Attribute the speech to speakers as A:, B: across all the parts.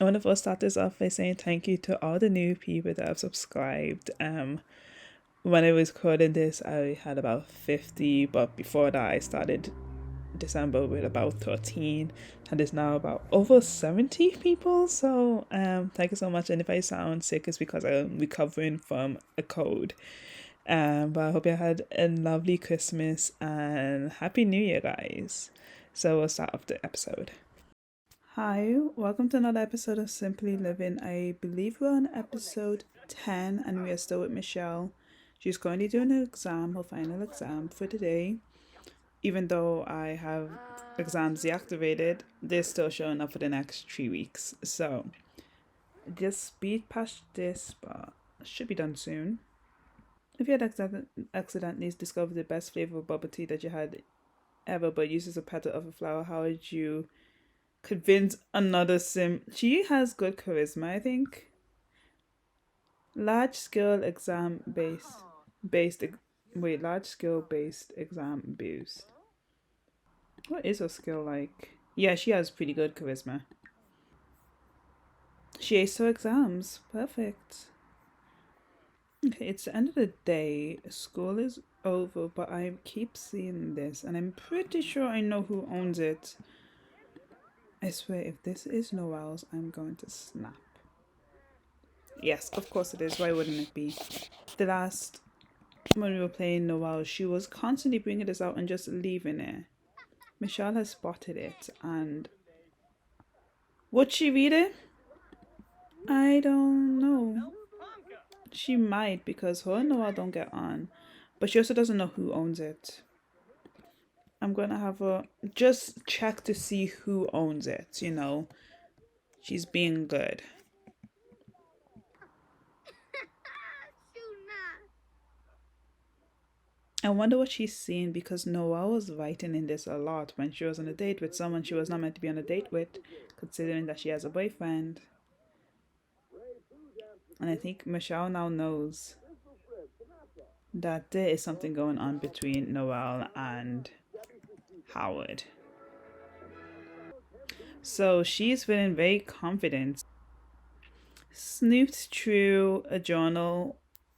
A: I want to first start this off by saying thank you to all the new people that have subscribed. When I was recording this, I had about 50, but before that, I started December with about 13, and it's now about over 70 people. So, thank you so much. And if I sound sick, it's because I'm recovering from a cold. But I hope you had a lovely Christmas and Happy New Year, guys. So, we'll start off the episode. Hi, welcome to another episode of Simply Living. I believe we're on episode 10 and we are still with Michele. She's currently doing her exam, her final exam for today. Even though I have exams deactivated, they're still showing up for the next 3 weeks. So just speed past this, but should be done soon. If you had accidentally discovered the best flavor of bubble tea that you had ever but uses a petal of a flower, how would you convince another sim? She has good charisma, I think. Large scale exam based large scale based exam boost. What is her skill like? Yeah, she has pretty good charisma. She aced her exams. Perfect. Okay, it's the end of the day. School is over, but I keep seeing this, and I'm pretty sure I know who owns it. I swear, if this is Noel's, I'm going to snap. Yes, of course it is. Why wouldn't it be? The last, when we were playing Noel, she was constantly bringing this out and just leaving it. Michele has spotted it, and would she read it? I don't know. She might, because her and Noel don't get on, but she also doesn't know who owns it. I'm gonna have her just check to see who owns it, you know. She's being good. I wonder what she's seeing, because Noelle was writing in this a lot when she was on a date with someone she was not meant to be on a date with, considering that she has a boyfriend. And I think Michele now knows that there is something going on between Noelle and Howard. So she's feeling very confident. Snooped through a journal.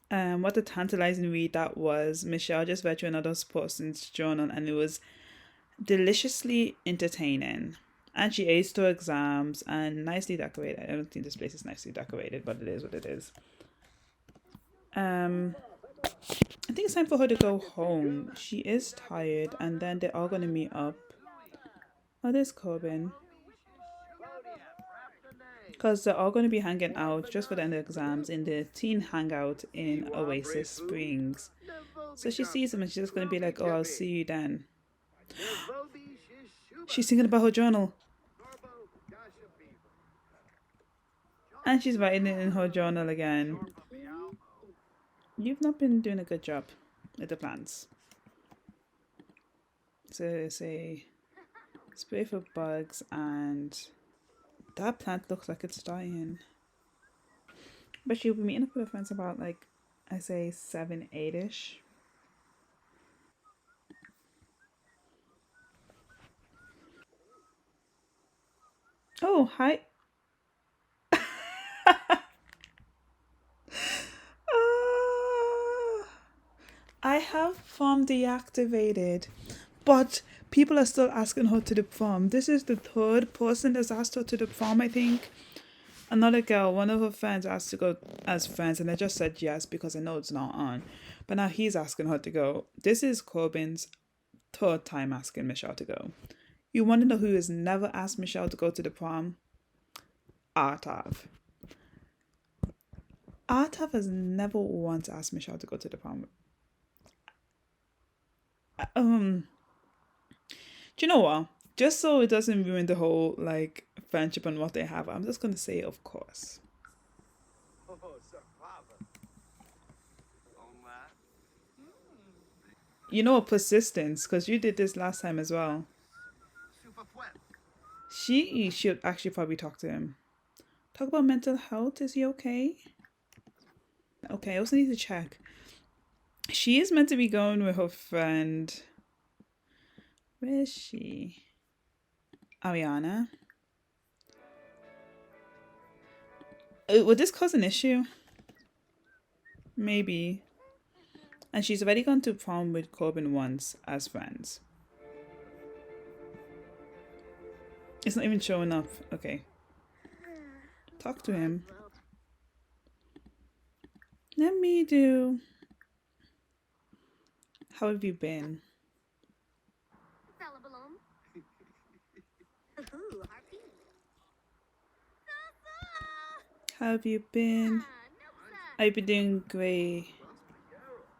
A: What a tantalizing read that was. Michele just read through another person's journal and it was deliciously entertaining. And she aced her exams and nicely decorated. I don't think this place is nicely decorated, but it is what it is. I think it's time for her to go home. She is tired, and then they're all gonna meet up. Oh, there's Corbin. Because they're all going to be hanging out just for the end of the exams in the teen hangout in Oasis Springs. So she sees him and she's just going to be like, oh, I'll see you then. She's thinking about her journal. And she's writing it in her journal again. You've not been doing a good job with the plants. So say spray for bugs, and that plant looks like it's dying. But she'll be meeting up with her friends about, like, I say 7, 8-ish. Oh, hi. I have farm deactivated, but people are still asking her to the farm. This is the third person that's asked her to the farm, I think. Another girl, one of her friends asked to go as friends, and I just said yes because I know it's not on. But now he's asking her to go. This is Corbin's third time asking Michele to go. You want to know who has never asked Michele to go to the prom? Artav. Artav has never once asked Michele to go to the prom. Do you know what? Just so it doesn't ruin the whole, like, friendship and what they have, I'm just gonna say, of course. You know, persistence, because you did this last time as well. She should actually probably talk to him. Talk about mental health. Is he okay? Okay, I also need to check. She is meant to be going with her friend. Where is she? Ariana. Would this cause an issue? Maybe. And she's already gone to prom with Corbin once as friends. It's not even showing up. Okay. Talk to him. Let me do. How have you been? How have you been? I've been doing great.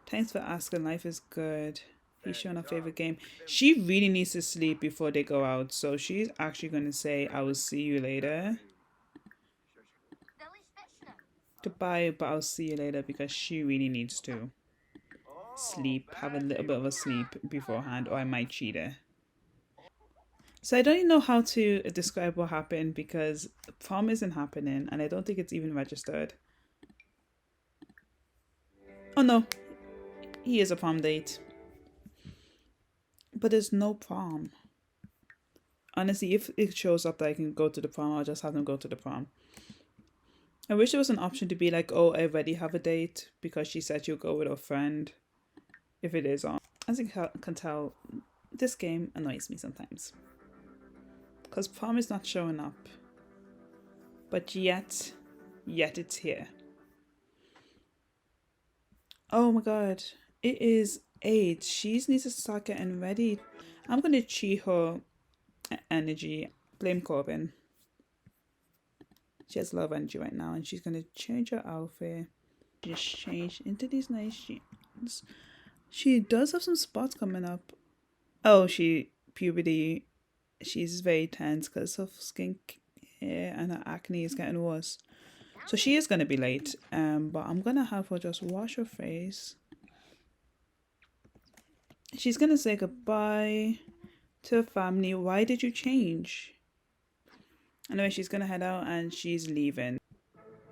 A: Thanks for asking. Life is good. He's showing her favorite game. She really needs to sleep before they go out, so she's actually going to say, I will see you later. Goodbye, but I'll see you later because she really needs to sleep, have a little bit of a sleep beforehand, or I might cheat her. So I don't even know how to describe what happened because prom isn't happening and I don't think it's even registered. Oh no, he is a prom date. But there's no prom. Honestly, if it shows up that I can go to the prom, I'll just have them go to the prom. I wish there was an option to be like, oh, I already have a date because she said she'll go with a friend if it is on. As you can tell, this game annoys me sometimes. Because prom is not showing up. But yet it's here. Oh my god. It is 8. She needs to start getting ready. I'm going to cheat her energy. Blame Corbin. She has a lot of energy right now and she's going to change her outfit. Just change into these nice jeans. She does have some spots coming up. Oh, puberty. She's very tense because of skin care and her acne is getting worse. So she is going to be late. But I'm going to have her just wash her face. She's going to say goodbye to her family. Why did you change? Anyway, she's going to head out and she's leaving.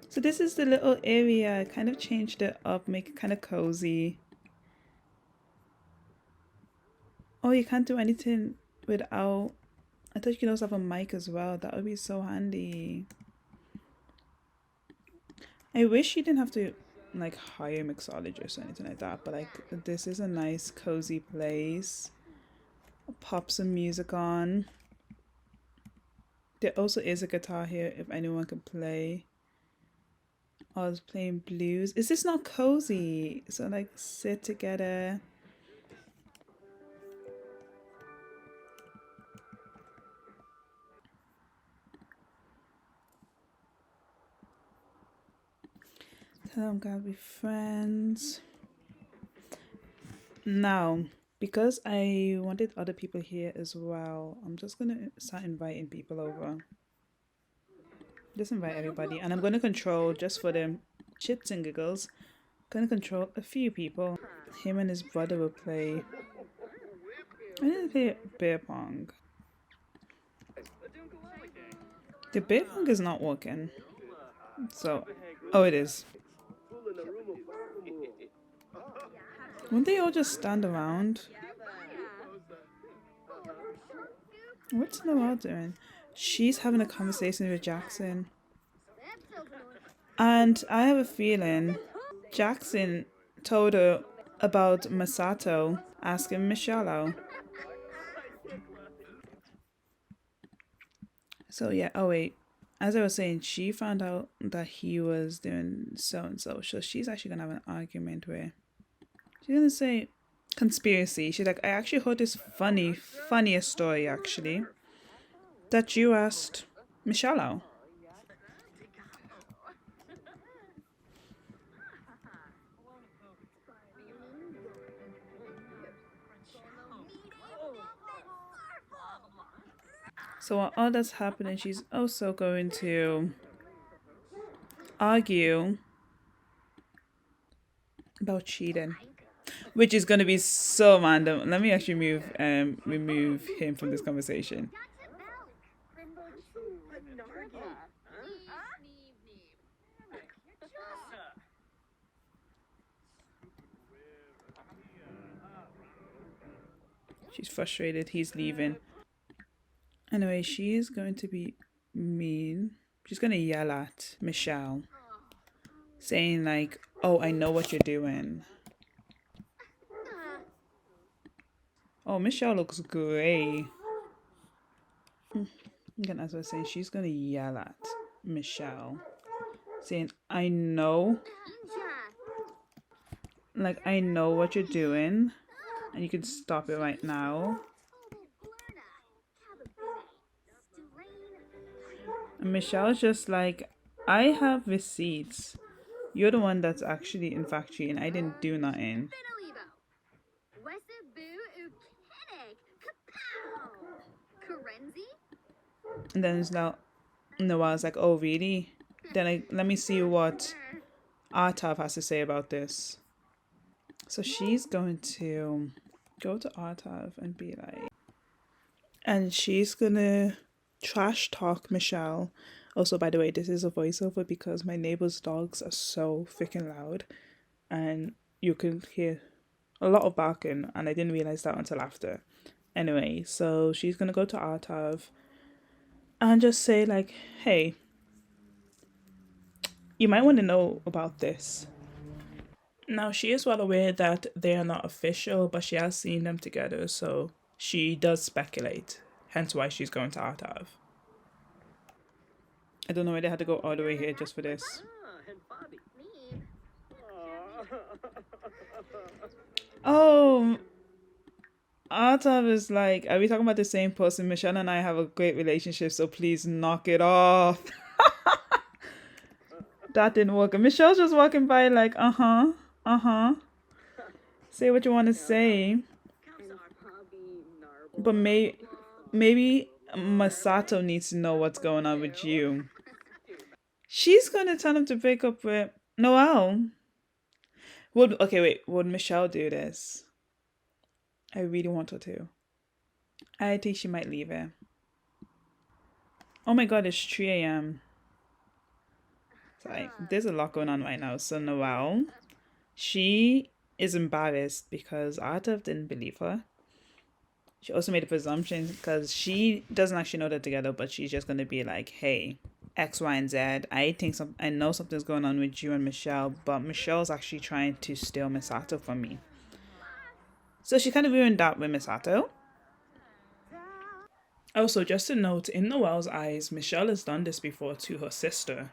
A: So this is the little area. I kind of changed it up, make it kind of cozy. Oh, you can't do anything without... I thought you could also have a mic as well. That would be so handy. I wish you didn't have to like hire mixologists or anything like that. But like this is a nice cozy place. I'll pop some music on. There also is a guitar here if anyone can play. I was playing blues. Is this not cozy? So like sit together. Tell them gotta be friends. Now, because I wanted other people here as well, I'm just gonna start inviting people over. Just invite everybody, and I'm gonna control just for them chits and giggles. Gonna control a few people. Him and his brother will play. I didn't play beer pong. The beer pong is not working. So, oh, it is. Wouldn't they all just stand around? What's Noelle doing? She's having a conversation with Jackson. And I have a feeling Jackson told her about Masato asking Michele. So yeah, oh wait. As I was saying, she found out that he was doing so and so. So she's actually gonna have an argument where she's gonna say conspiracy. She's like, I actually heard this funniest story actually. That you asked Michele. So while all that's happening, she's also going to argue about cheating, which is going to be so random. Let me actually remove him from this conversation. She's frustrated. He's leaving. Anyway, she is going to be mean. She's gonna yell at Michele, saying like, "Oh, I know what you're doing." Oh, Michele looks great. Again, as I was saying, she's gonna yell at Michele, saying, "I know, like I know what you're doing, and you can stop it right now." And Michelle's just like, "I have receipts. You're the one that's actually in factory, and I didn't do nothing." And then it's now Noah's like, "Oh, really? Then let me see what Artav has to say about this." So she's going to go to Artav and be like, and she's gonna trash talk Michele. Also, by the way, this is a voiceover because my neighbor's dogs are so freaking loud, and you can hear a lot of barking, and I didn't realize that until after. Anyway, so she's gonna go to Artav and just say like, "Hey, you might want to know about this." Now, she is well aware that they are not official, but she has seen them together, so she does speculate, hence why she's going to Artav. I don't know why they had to go all the way here just for this. Oh, Artav is like, are we talking about the same person? Michele and I have a great relationship, so please knock it off. That didn't work. And Michelle's just walking by like, say what you want to say. But maybe Masato needs to know what's going on with you. She's going to tell him to break up with Noelle. Would Michele do this? I really want her to. I think she might leave it. Oh my god, it's 3 a.m. Sorry, there's a lot going on right now. So Noelle, she is embarrassed because Artav didn't believe her. She also made a presumption because she doesn't actually know they're together, but she's just gonna be like, "Hey, X, Y, and Z. I know something's going on with you and Michele, but Michelle's actually trying to steal Misato from me." So she kind of ruined that with Misato. Also, just a note, in Noelle's eyes, Michele has done this before to her sister.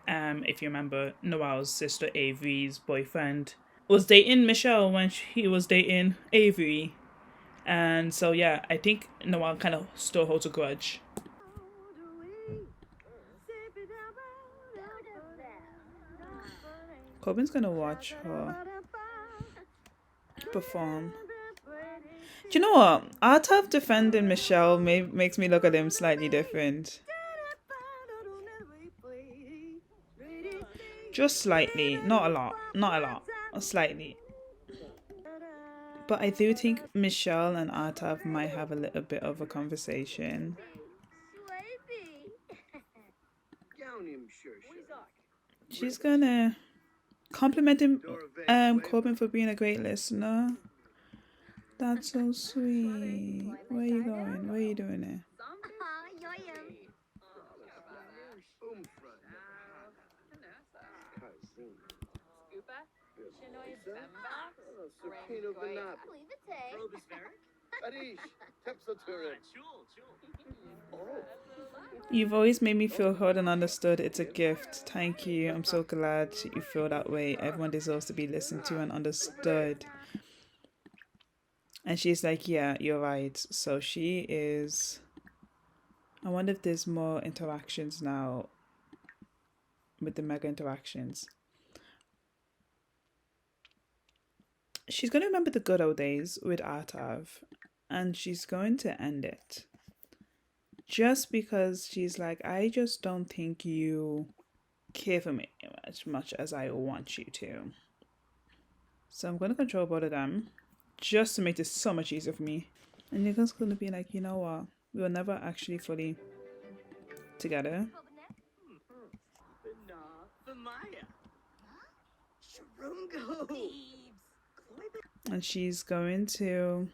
A: If you remember, Noelle's sister Avery's boyfriend was dating Michele when he was dating Avery. And so, yeah, I think Noelle kind of still holds a grudge. Corbin's gonna watch her perform. Do you know what? Artav defending Michele makes me look at him slightly different. Just slightly, not a lot, slightly. But I do think Michele and Artav might have a little bit of a conversation. She's gonna compliment him, Corbin, for being a great listener. That's so sweet. Where are you going? What are you doing there? You've always made me feel heard and understood. It's a gift. Thank you. I'm so glad you feel that way. Everyone deserves to be listened to and understood. And she's like, yeah, you're right. So she is... I wonder if there's more interactions now with the mega interactions. She's going to remember the good old days with Artav, and she's going to end it. Just because she's like, I just don't think you care for me as much as I want you to. So I'm going to control both of them just to make this so much easier for me. And Nico's going to be like, you know what? We were never actually fully together. And she's going to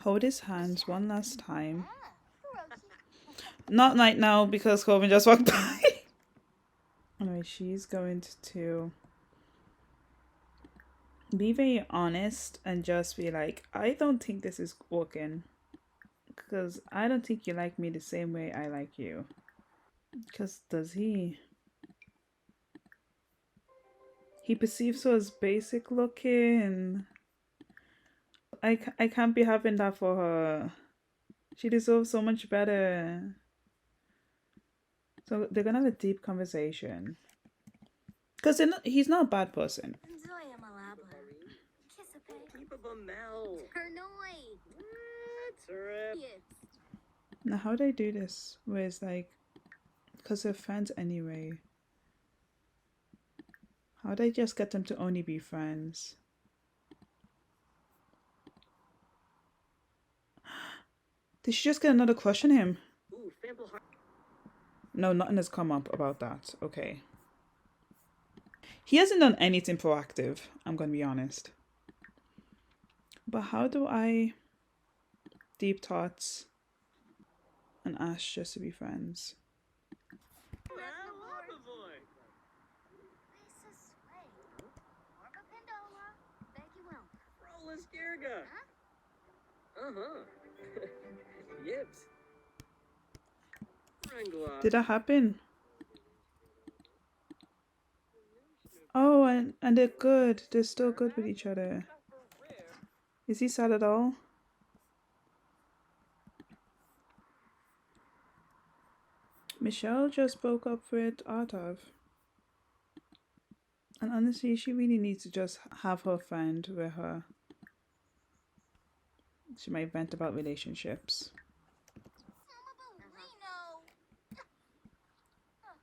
A: hold his hands one last time. Not right now because Corbin just walked by. Anyway, she's going to be very honest and just be like, I don't think this is working. Because I don't think you like me the same way I like you. Because does he? He perceives her as basic looking. I can't be having that for her. She deserves so much better. So they're gonna have a deep conversation. Because he's not a bad person. Now, how do I do this? Where it's like, because they're friends anyway. How do I just get them to only be friends? Did she just get another crush on him? No, nothing has come up about that. Okay. He hasn't done anything proactive, I'm gonna be honest. But how do I deep thoughts and ask just to be friends? Did that happen? Oh, and they're good. They're still good with each other. Is he sad at all? Michele just broke up with Artav. And honestly, she really needs to just have her friend with her. She might vent about relationships.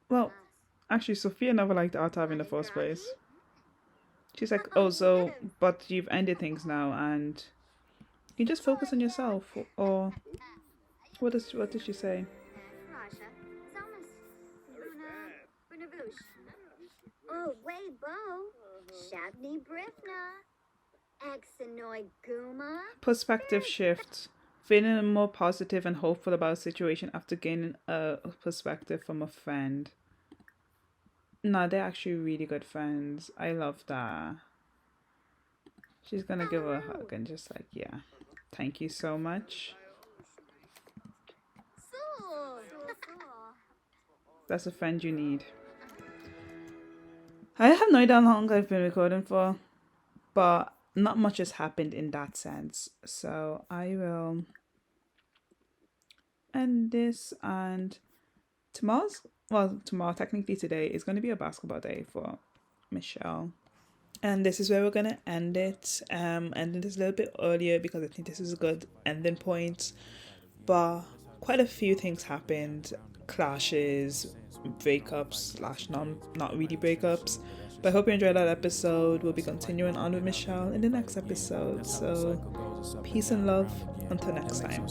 A: Well, actually, Sophia never liked Artav in the first place. She's like, oh, so, but you've ended things now and you just focus on yourself. Or, what did she say? Perspective shift. Feeling more positive and hopeful about a situation after gaining a perspective from a friend. No, they're actually really good friends. I love that. She's gonna give her a hug and just like, yeah, thank you so much. That's a friend you need. I have no idea how long I've been recording for, but not much has happened in that sense. So I will end this, and tomorrow, technically today, is going to be a basketball day for Michele. And this is where we're going to end it. Ending this a little bit earlier because I think this is a good ending point. But quite a few things happened. Clashes, breakups / not really breakups. But I hope you enjoyed that episode. We'll be continuing on with Michele in the next episode. So peace and love until next time.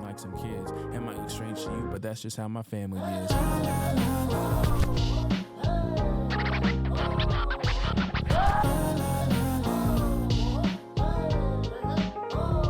A: Like some kids. It might look strange to you, but that's just how my family is.